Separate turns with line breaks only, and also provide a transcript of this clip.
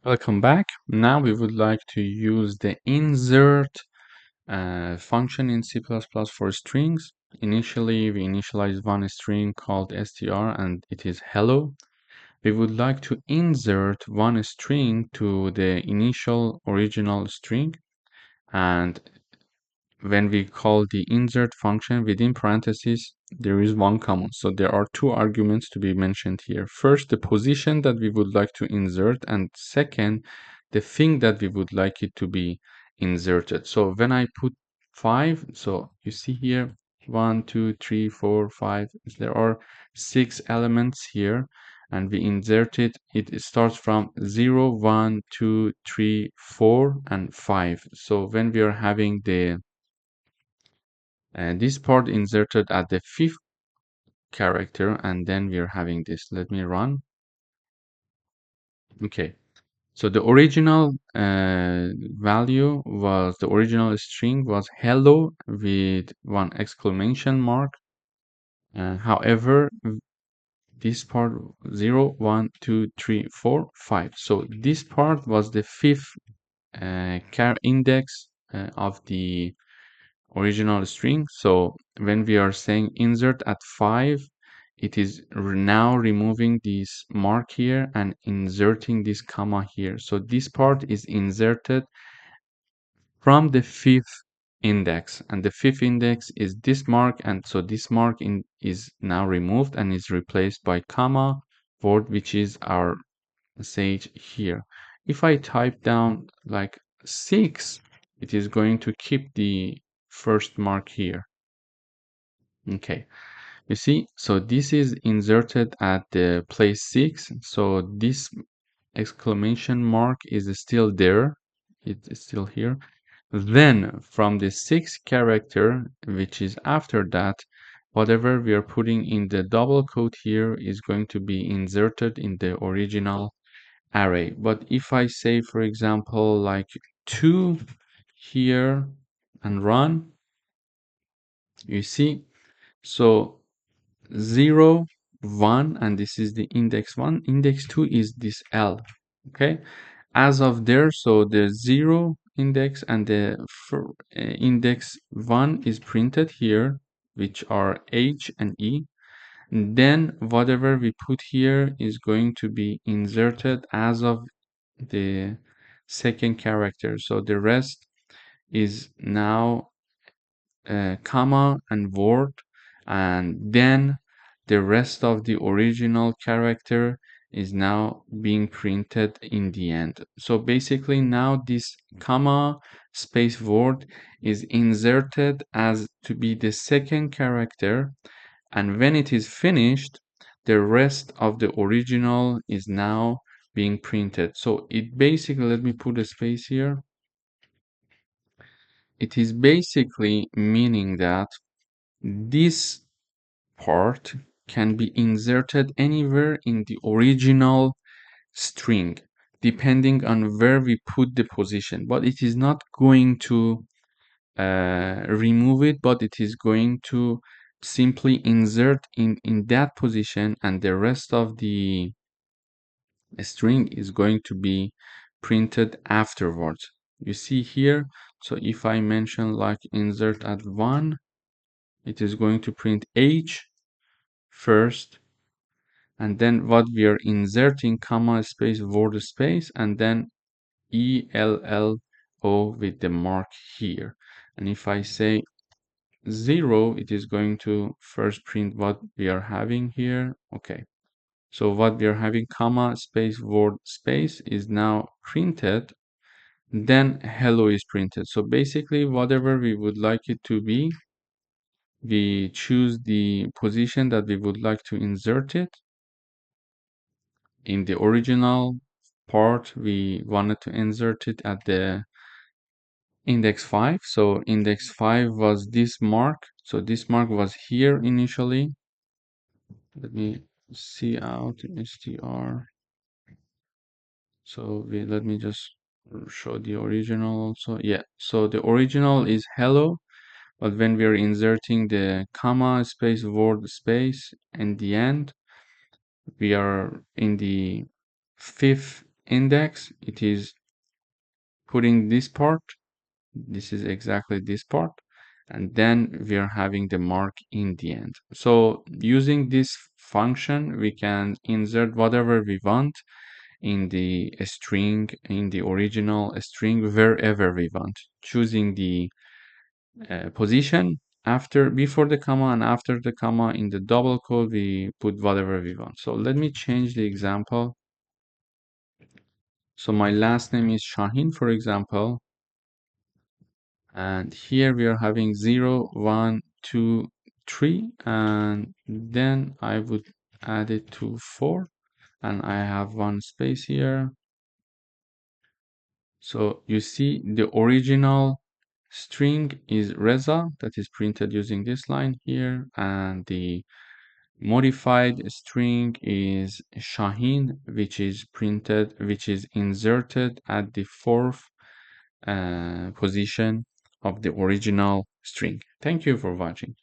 Welcome back. Now we would like to use the insert function in C++ for strings. Initially, we initialize one string called str and it is hello. We would like to insert one string to the initial original string, and when we call the insert function within parentheses, there is one comma. So there are two arguments to be mentioned here. First, the position that we would like to insert, and second, the thing that we would like it to be inserted. So when I put 5, so you see here 1, 2, 3, 4, 5, there are 6 elements here, and we insert it. It starts from 0, 1, 2, 3, 4, and 5. So when we are having this part inserted at the fifth character, and then we are having this. Let me run. Okay, so the original value was, the original string was hello with one exclamation mark. However, this part 0, 1, 2, 3, 4, 5. So this part was the fifth char index of the original string. So when we are saying insert at 5, it is now removing this mark here and inserting this comma here. So this part is inserted from the fifth index, and the fifth index is this mark, and so this mark is now removed and is replaced by comma word, which is our message here. If I type down like 6, it is going to keep the first mark here. Okay, you see, so this is inserted at the place 6. So this exclamation mark is still there. It's still here. Then from the sixth character, which is after that, whatever we are putting in the double quote here is going to be inserted in the original array. But if I say, for example, like 2 here and run, you see, so 0, 1, and this is the index 1. Index 2 is this L. Okay, as of there, so the 0 index and the index 1 is printed here, which are H and E. And then whatever we put here is going to be inserted as of the second character. So the rest is now comma and word, and then the rest of the original character is now being printed in the end. So basically now this comma space word is inserted as to be the second character, and when it is finished, the rest of the original is now being printed. So it basically, let me put a space here. It is basically meaning that this part can be inserted anywhere in the original string, depending on where we put the position, but it is not going to remove it, but it is going to simply insert in that position, and the rest of the string is going to be printed afterwards. You see here, so if I mention like insert at 1, it is going to print H first, and then what we are inserting, comma space word space, and then ELLO with the mark here. And if I say 0, it is going to first print what we are having here. Okay, so what we are having, comma space word space, is now printed, then hello is printed. So basically whatever we would like it to be, we choose the position that we would like to insert it. In the original part, we wanted to insert it at the index 5. So index 5 was this mark. So this mark was here initially. Let me see out str. So let me just show the original also. Yeah, so the original is hello, but when we are inserting the comma space word space in the end, we are in the fifth index, it is putting this part. This is exactly this part. And then we are having the mark in the end. So using this function, we can insert whatever we want in the string, in the original string, wherever we want, choosing the position before the comma and after the comma. In the double quote, we put whatever we want. So let me change the example. So my last name is Shahin, for example, and here we are having 0, 1, 2, 3, and then I would add it to 4, and I have one space here. So you see the original string is Reza, that is printed using this line here, and the modified string is Shahin, which is inserted at the fourth position of the original string. Thank you for watching.